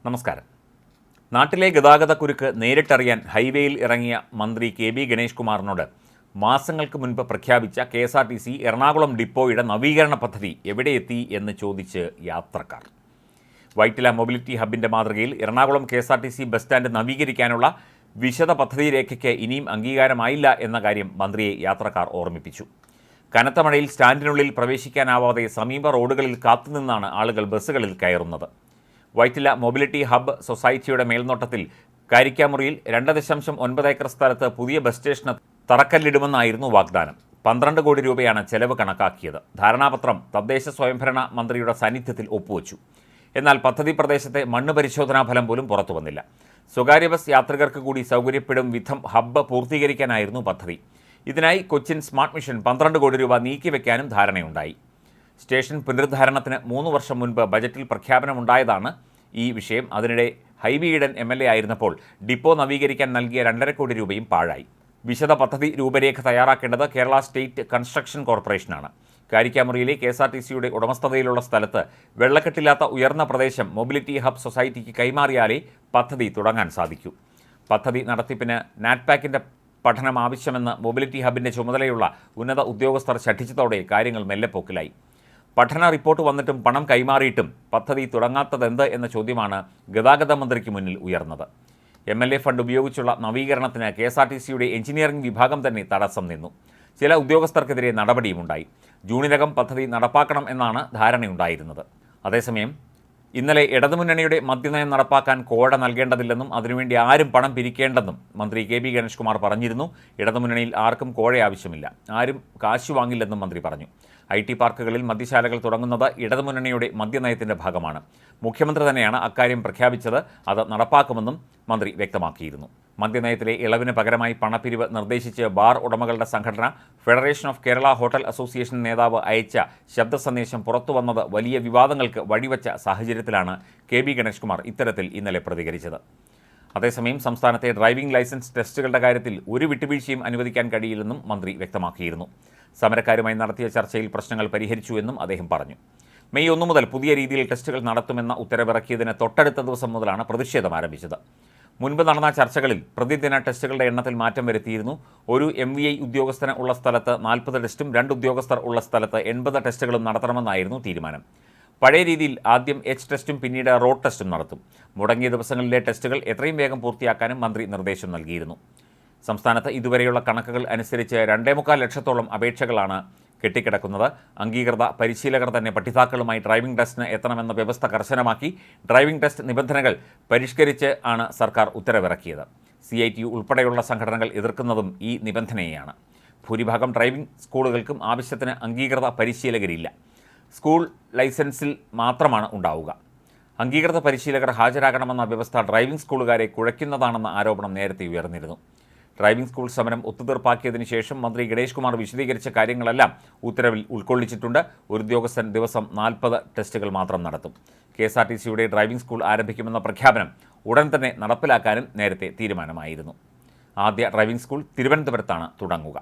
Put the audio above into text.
നമസ്കാരം. നാട്ടിലെ ഗതാഗതക്കുരുക്ക് നേരിട്ടറിയാൻ ഹൈവേയിൽ ഇറങ്ങിയ മന്ത്രി KB ഗണേഷ് കുമാറിനോട് മാസങ്ങൾക്ക് മുൻപ് പ്രഖ്യാപിച്ച KSRTC എറണാകുളം ഡിപ്പോയുടെ നവീകരണ പദ്ധതി എവിടെയെത്തി എന്ന് ചോദിച്ച് യാത്രക്കാർ. വൈറ്റില മൊബിലിറ്റി ഹബിൻ്റെ മാതൃകയിൽ എറണാകുളം KSRTC ബസ് സ്റ്റാൻഡ് നവീകരിക്കാനുള്ള വിശദ പദ്ധതി രേഖയ്ക്ക് ഇനിയും അംഗീകാരമായില്ല എന്ന കാര്യം മന്ത്രിയെ യാത്രക്കാർ ഓർമ്മിപ്പിച്ചു. കനത്ത മഴയിൽ സ്റ്റാൻഡിനുള്ളിൽ പ്രവേശിക്കാനാവാതെ സമീപ റോഡുകളിൽ കാത്തുനിന്നാണ് ആളുകൾ ബസ്സുകളിൽ കയറുന്നത്. വൈറ്റില മൊബിലിറ്റി ഹബ്ബ് സൊസൈറ്റിയുടെ മേൽനോട്ടത്തിൽ കാരിക്കാമുറിയിൽ 2.9 ഏക്കർ സ്ഥലത്ത് പുതിയ ബസ് സ്റ്റേഷന് തറക്കല്ലിടുമെന്നായിരുന്നു വാഗ്ദാനം. 12 കോടി രൂപയാണ് ചെലവ് കണക്കാക്കിയത്. ധാരണാപത്രം തദ്ദേശ സ്വയംഭരണ മന്ത്രിയുടെ സാന്നിധ്യത്തിൽ ഒപ്പുവച്ചു. എന്നാൽ പദ്ധതി പ്രദേശത്തെ മണ്ണ് പരിശോധനാ ഫലം പോലും പുറത്തു വന്നില്ല. സ്വകാര്യ ബസ് യാത്രികർക്ക് കൂടി സൗകര്യപ്പെടും വിധം ഹബ്ബ് പൂർത്തീകരിക്കാനായിരുന്നു പദ്ധതി. ഇതിനായി കൊച്ചിൻ സ്മാർട്ട് മിഷൻ 12 കോടി രൂപ നീക്കിവെക്കാനും ധാരണയുണ്ടായി. സ്റ്റേഷൻ പുനരുദ്ധാരണത്തിന് 3 വർഷം മുൻപ് ബജറ്റിൽ പ്രഖ്യാപനമുണ്ടായതാണ് ഈ വിഷയം. അതിനിടെ ഹൈബി ഈഡൻ MLA ആയിരുന്നപ്പോൾ ഡിപ്പോ നവീകരിക്കാൻ നൽകിയ 2.5 കോടി രൂപയും പാഴായി. വിശദ പദ്ധതി രൂപരേഖ തയ്യാറാക്കേണ്ടത് കേരള സ്റ്റേറ്റ് കൺസ്ട്രക്ഷൻ കോർപ്പറേഷനാണ്. കാരിക്കാമുറിയിലെ KSRTCയുടെ ഉടമസ്ഥതയിലുള്ള സ്ഥലത്ത് വെള്ളക്കെട്ടില്ലാത്ത ഉയർന്ന പ്രദേശം മൊബിലിറ്റി ഹബ് സൊസൈറ്റിക്ക് കൈമാറിയാലേ പദ്ധതി തുടങ്ങാൻ സാധിക്കൂ. പദ്ധതി നടത്തിപ്പിന് നാറ്റ്പാക്കിൻ്റെ പഠനം ആവശ്യമെന്ന് മൊബിലിറ്റി ഹബിൻ്റെ ചുമതലയുള്ള ഉന്നത ഉദ്യോഗസ്ഥർ ശഠിച്ചതോടെ കാര്യങ്ങൾ മെല്ലെപ്പോക്കിലായി. പഠന റിപ്പോർട്ട് വന്നിട്ടും പണം കൈമാറിയിട്ടും പദ്ധതി തുടങ്ങാത്തതെന്ത് എന്ന ചോദ്യമാണ് ഗതാഗത മന്ത്രിക്ക് മുന്നിൽ ഉയർന്നത്. MLA ഫണ്ട് ഉപയോഗിച്ചുള്ള നവീകരണത്തിന് KSRTCയുടെ എഞ്ചിനീയറിംഗ് വിഭാഗം തന്നെ തടസ്സം നിന്നു. ചില ഉദ്യോഗസ്ഥർക്കെതിരെ നടപടിയുമുണ്ടായി. ജൂണിനകം പദ്ധതി നടപ്പാക്കണം എന്നാണ് ധാരണയുണ്ടായിരുന്നത്. അതേസമയം ഇന്നലെ ഇടതുമുന്നണിയുടെ മദ്യനയം നടപ്പാക്കാൻ കോഴ നൽകേണ്ടതില്ലെന്നും അതിനുവേണ്ടി ആരും പണം പിരിക്കേണ്ടെന്നും മന്ത്രി KB ഗണേഷ് കുമാർ പറഞ്ഞിരുന്നു. ഇടതുമുന്നണിയിൽ ആർക്കും കോഴ ആവശ്യമില്ല, ആരും കാശ് വാങ്ങില്ലെന്നും മന്ത്രി പറഞ്ഞു. IT പാർക്കുകളിൽ മദ്യശാലകൾ തുടങ്ങുന്നത് ഇടതുമുന്നണിയുടെ മദ്യനയത്തിൻ്റെ ഭാഗമാണ്. മുഖ്യമന്ത്രി തന്നെയാണ് അക്കാര്യം പ്രഖ്യാപിച്ചത്. അത് നടപ്പാക്കുമെന്നും മന്ത്രി വ്യക്തമാക്കിയിരുന്നു. മദ്യനയത്തിലെ ഇളവിന് പകരമായി പണപ്പിരിവ് നിർദ്ദേശിച്ച് ബാർ ഉടമകളുടെ സംഘടന federation of Kerala hotel association നേതാവ് അയച്ച ശബ്ദ സന്ദേശം പുറത്തുവന്നത് വലിയ വിവാദങ്ങൾക്ക് വഴിവെച്ച സാഹചര്യത്തിലാണ് KB ഗണേഷ് കുമാർ ഇത്തരത്തിൽ ഇന്നലെ പ്രതികരിച്ചത്. അതേസമയം സംസ്ഥാനത്തെ ഡ്രൈവിംഗ് ലൈസൻസ് ടെസ്റ്റുകളുടെ കാര്യത്തിൽ ഒരു വിട്ടുവീഴ്ചയും അനുവദിക്കാൻ കഴിയില്ലെന്നും മന്ത്രി വ്യക്തമാക്കിയിരുന്നു. സമരക്കാരുമായി നടത്തിയ ചർച്ചയിൽ പ്രശ്നങ്ങൾ പരിഹരിച്ചുവെന്നും അദ്ദേഹം പറഞ്ഞു. മെയ് 1 മുതൽ പുതിയ രീതിയിൽ ടെസ്റ്റുകൾ നടത്തുമെന്ന ഉത്തരവിറക്കിയതിന് തൊട്ടടുത്ത ദിവസം മുതലാണ് പ്രതിഷേധം ആരംഭിച്ചത്. മുൻപ് നടന്ന ചർച്ചകളിൽ പ്രതിദിന ടെസ്റ്റുകളുടെ എണ്ണത്തിൽ മാറ്റം വരുത്തിയിരുന്നു. ഒരു MVI ഉദ്യോഗസ്ഥന് ഉള്ള സ്ഥലത്ത് 40 ടെസ്റ്റും 2 ഉദ്യോഗസ്ഥർ ഉള്ള സ്ഥലത്ത് 80 ടെസ്റ്റുകളും നടത്തണമെന്നായിരുന്നു തീരുമാനം. പഴയ രീതിയിൽ ആദ്യം H ടെസ്റ്റും പിന്നീട് റോഡ് ടെസ്റ്റും നടത്തും. മുടങ്ങിയ ദിവസങ്ങളിലെ ടെസ്റ്റുകൾ എത്രയും വേഗം പൂർത്തിയാക്കാനും മന്ത്രി നിർദ്ദേശം നൽകിയിരുന്നു. സംസ്ഥാനത്ത് ഇതുവരെയുള്ള കണക്കുകൾ അനുസരിച്ച് 2.25 ലക്ഷത്തോളം അപേക്ഷകളാണ് കെട്ടിക്കിടക്കുന്നത്. അംഗീകൃത പരിശീലകർ തന്നെ പഠിതാക്കളുമായി ഡ്രൈവിംഗ് ടെസ്റ്റിന് എത്തണമെന്ന വ്യവസ്ഥ കർശനമാക്കി. ഡ്രൈവിംഗ് ടെസ്റ്റ് നിബന്ധനകൾ പരിഷ്കരിച്ച് ആണ് സർക്കാർ ഉത്തരവിറക്കിയത്. CITU ഉൾപ്പെടെയുള്ള സംഘടനകൾ എതിർക്കുന്നതും ഈ നിബന്ധനയെയാണ്. ഭൂരിഭാഗം ഡ്രൈവിംഗ് സ്കൂളുകൾക്കും ആവശ്യത്തിന് അംഗീകൃത പരിശീലകരില്ല. സ്കൂൾ ലൈസൻസിൽ മാത്രമാണ് ഉണ്ടാവുക. അംഗീകൃത പരിശീലകർ ഹാജരാകണമെന്ന വ്യവസ്ഥ ഡ്രൈവിംഗ് സ്കൂളുകാരെ കുഴയ്ക്കുന്നതാണെന്ന ആരോപണം നേരത്തെ ഉയർന്നിരുന്നു. ഡ്രൈവിംഗ് സ്കൂൾ സമരം ഒത്തുതീർപ്പാക്കിയതിനു ശേഷം മന്ത്രി ഗണേഷ് കുമാർ വിശദീകരിച്ച കാര്യങ്ങളെല്ലാം ഉത്തരവിൽ ഉൾക്കൊള്ളിച്ചിട്ടുണ്ട്. ഒരു ഉദ്യോഗസ്ഥൻ ദിവസം 40 ടെസ്റ്റുകൾ മാത്രം നടത്തും. KSRTCയുടെ ഡ്രൈവിംഗ് സ്കൂൾ ആരംഭിക്കുമെന്ന പ്രഖ്യാപനം ഉടൻ തന്നെ നടപ്പിലാക്കാനും നേരത്തെ തീരുമാനമായിരുന്നു. ആദ്യ ഡ്രൈവിംഗ് സ്കൂൾ തിരുവനന്തപുരത്താണ് തുടങ്ങുക.